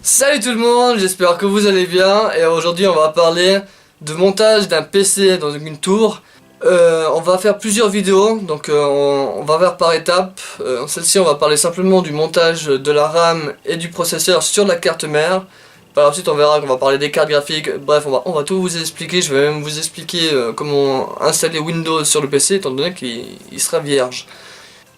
Salut tout le monde, j'espère que vous allez bien et aujourd'hui on va parler de montage d'un PC dans une tour. On va faire plusieurs vidéos, donc on va faire par étapes. Celle-ci on va parler simplement du montage de la RAM et du processeur sur la carte mère. Par la suite on verra qu'on va parler des cartes graphiques, bref on va tout vous expliquer. Je vais même vous expliquer comment installer Windows sur le PC étant donné qu'il sera vierge.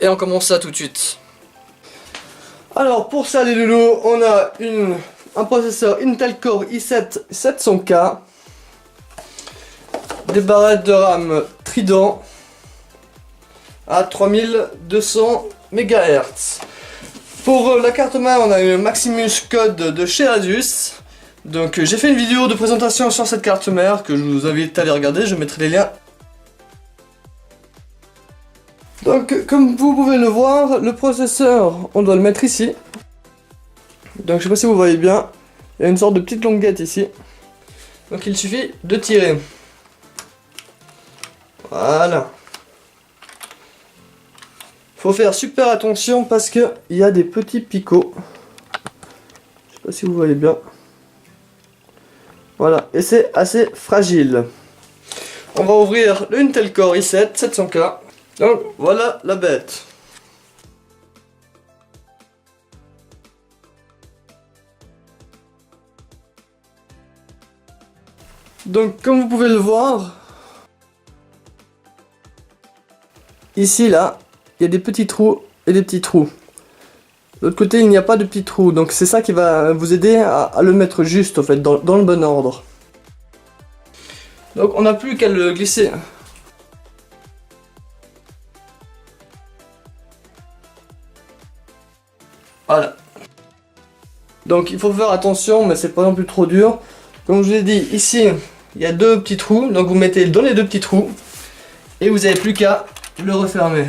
Et on commence ça tout de suite. Alors pour ça les loulous, on a un processeur Intel Core i7 700K, des barrettes de RAM Trident à 3200 MHz. Pour la carte mère, on a une Maximus Code de chez Asus. Donc j'ai fait une vidéo de présentation sur cette carte mère que je vous invite à aller regarder, je mettrai les liens. Donc comme vous pouvez le voir, le processeur, on doit le mettre ici. Donc je sais pas si vous voyez bien, il y a une sorte de petite languette ici. Donc il suffit de tirer. Voilà. Faut faire super attention parce que il y a des petits picots. Je sais pas si vous voyez bien. Voilà, et c'est assez fragile. On va ouvrir le Intel Core i7 700K. Donc voilà la bête. Donc comme vous pouvez le voir, ici là, il y a des petits trous et des petits trous. De l'autre côté il n'y a pas de petits trous, donc c'est ça qui va vous aider à le mettre juste en fait, dans le bon ordre. Donc on n'a plus qu'à le glisser. Voilà. Donc il faut faire attention, mais c'est pas non plus trop dur. Comme je vous ai dit, ici il y a deux petits trous, donc vous mettez dans les deux petits trous et vous n'avez plus qu'à le refermer.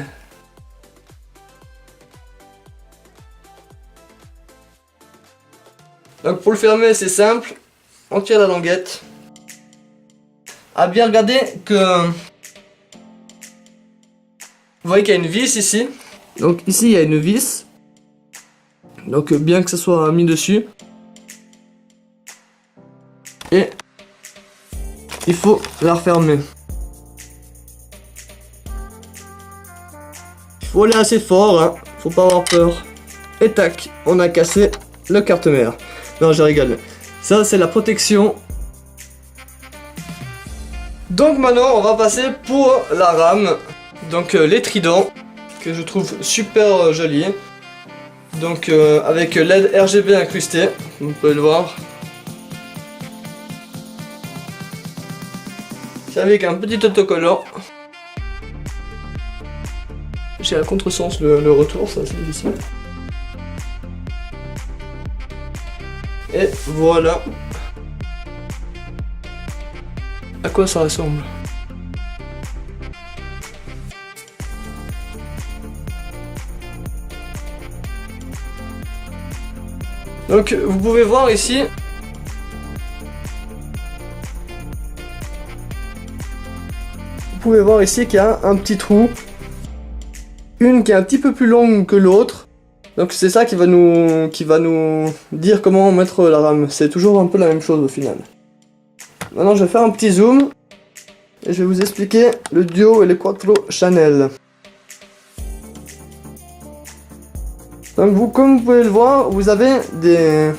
Donc pour le fermer c'est simple, on tire la languette. À bien regarder que vous voyez qu'il y a une vis ici. Donc ici il y a une vis. Donc bien que ça soit mis dessus. Et il faut la refermer. Il faut aller assez fort, hein. Faut pas avoir peur. Et tac, on a cassé le carte mère. Non, je rigole. Ça c'est la protection. Donc maintenant on va passer pour la RAM. Donc les tridents que je trouve super jolis. Donc avec LED RGB incrusté, vous pouvez le voir. C'est avec un petit autocollant. J'ai à contresens le retour, ça c'est difficile. Et voilà à quoi ça ressemble. Donc vous pouvez voir ici. Vous pouvez voir ici qu'il y a un petit trou. Une qui est un petit peu plus longue que l'autre. Donc c'est ça qui va nous dire comment mettre la RAM. C'est toujours un peu la même chose au final. Maintenant je vais faire un petit zoom. Et je vais vous expliquer le duo et le quattro channel. Donc comme vous pouvez le voir, vous avez des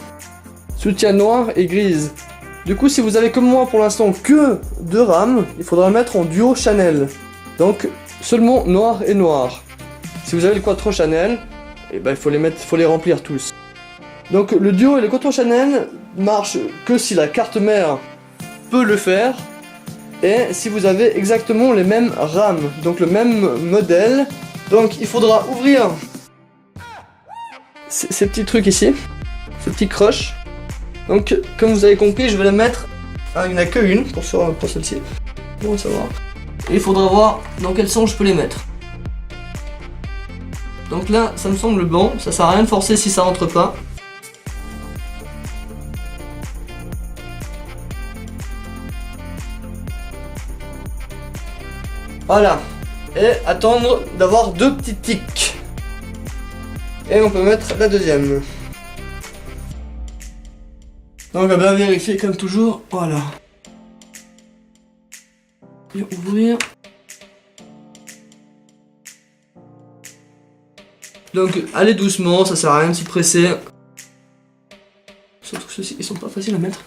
soutiens noirs et grises. Du coup si vous avez comme moi pour l'instant que 2 RAM, il faudra mettre en duo channel. Donc seulement noir et noir. Si vous avez le quattro channel, eh ben, il faut les remplir tous. Donc le duo et le quattro channel marchent que si la carte mère peut le faire. Et si vous avez exactement les mêmes RAM, donc le même modèle. Donc il faudra ouvrir ces petits trucs ici, ces petits croches. Donc comme vous avez compris, je vais les mettre, il n'y en a que une pour celle-ci, pour savoir. Et il faudra voir dans quel sens je peux les mettre. Donc là ça me semble bon, ça sert à rien de forcer si ça rentre pas. Voilà. Et attendre d'avoir 2 petits tics. Et on peut mettre la deuxième. Donc on va bien vérifier comme toujours, voilà. Et ouvrir. Donc allez doucement, ça sert à rien de s'y presser. Surtout que ceux-ci, ils sont pas faciles à mettre.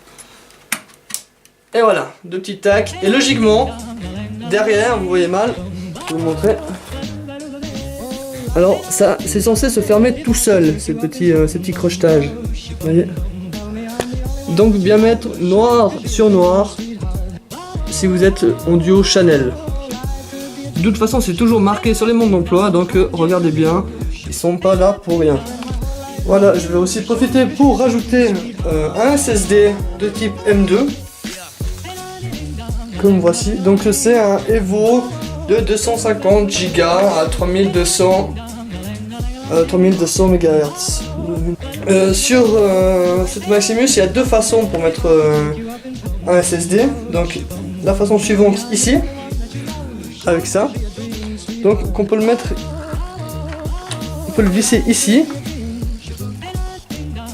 Et voilà, deux petits tacs. Et logiquement, derrière, vous voyez mal, je vais vous montrer. Alors ça, c'est censé se fermer tout seul, ces petits crochetages. Vous voyez. Donc bien mettre noir sur noir si vous êtes en duo Chanel. De toute façon, c'est toujours marqué sur les montres d'emploi, donc regardez bien, ils sont pas là pour rien. Voilà, je vais aussi profiter pour rajouter un SSD de type M2. Comme voici, donc c'est un Evo de 250 Go à 3200 MHz. Sur cette Maximus, il y a deux façons pour mettre un SSD. Donc la façon suivante ici, avec ça. Donc on peut le mettre, on peut le visser ici.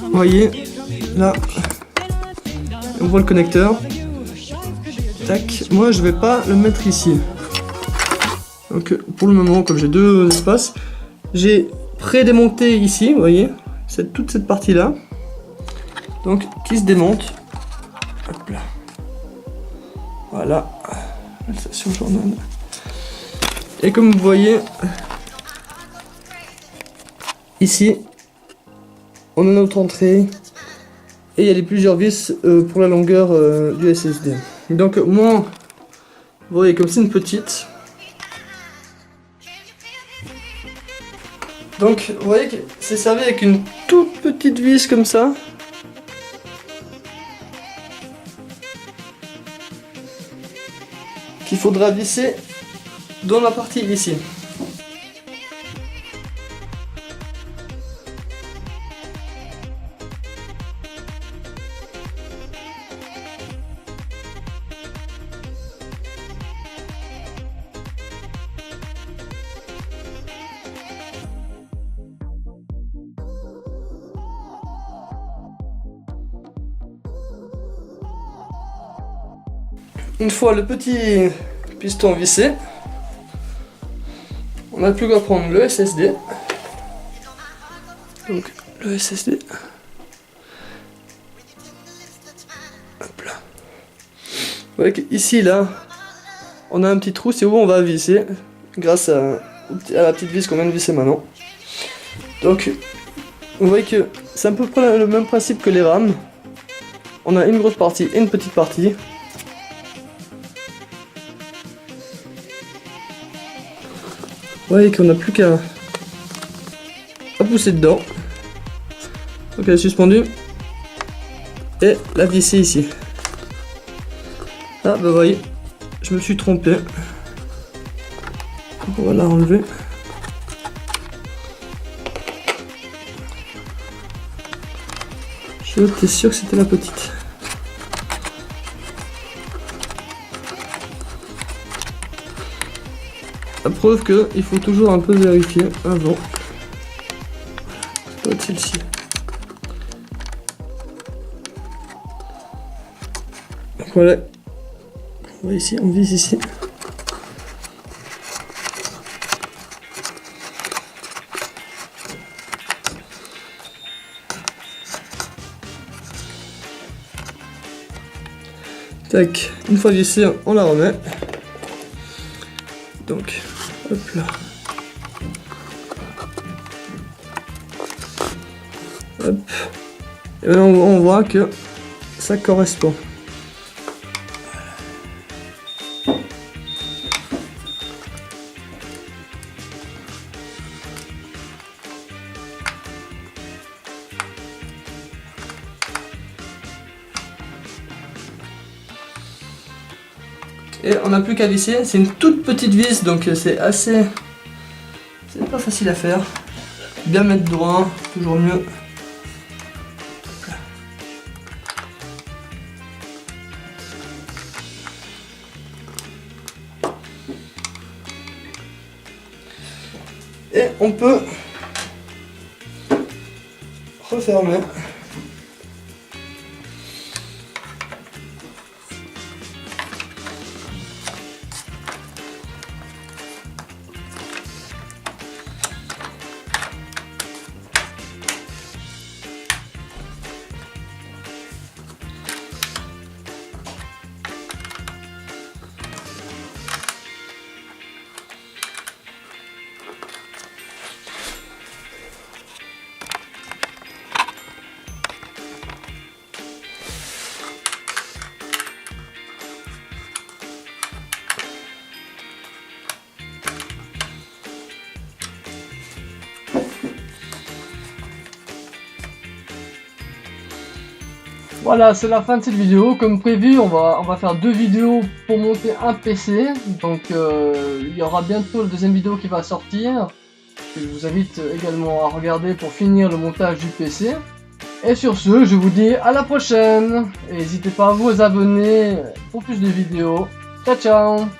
Vous voyez, là, on voit le connecteur. Tac. Moi je vais pas le mettre ici. Donc pour le moment, comme j'ai deux espaces, j'ai pré-démonté ici, vous voyez, toute cette partie là, donc qui se démonte. Hop là. Voilà. Alsatian Journal. Et comme vous voyez, ici, on a notre entrée et il y a les plusieurs vis pour la longueur du SSD. Donc moi, vous voyez comme c'est une petite. Donc vous voyez que c'est servi avec une toute petite vis comme ça. Qu'il faudra visser dans la partie ici. Une fois le petit piston vissé, on n'a plus qu'à prendre le SSD. Donc le SSD. Hop là. Vous voyez qu'ici là, on a un petit trou, c'est où on va visser grâce à la petite vis qu'on vient de visser maintenant. Donc vous voyez que c'est à peu près le même principe que les rames. On a une grosse partie et une petite partie. Vous voyez qu'on n'a plus qu'à pousser dedans. Donc elle est suspendue. Et la visser ici. Ah bah vous voyez, je me suis trompé. Donc on va la enlever. J'étais sûr que c'était la petite. La preuve qu'il faut toujours un peu vérifier avant. Ça doit être celle-ci. Donc voilà. On va ici, on vise ici. Tac, une fois vissée, on la remet. Donc, hop là. Hop. Et maintenant on voit que ça correspond. Et on n'a plus qu'à visser, c'est une toute petite vis donc c'est assez... c'est pas facile à faire. Bien mettre droit, toujours mieux. Et on peut refermer. Voilà, c'est la fin de cette vidéo. Comme prévu, on va faire 2 vidéos pour monter un PC. Donc il y aura bientôt la deuxième vidéo qui va sortir. Je vous invite également à regarder pour finir le montage du PC. Et sur ce, je vous dis à la prochaine. Et n'hésitez pas à vous abonner pour plus de vidéos. Ciao ciao.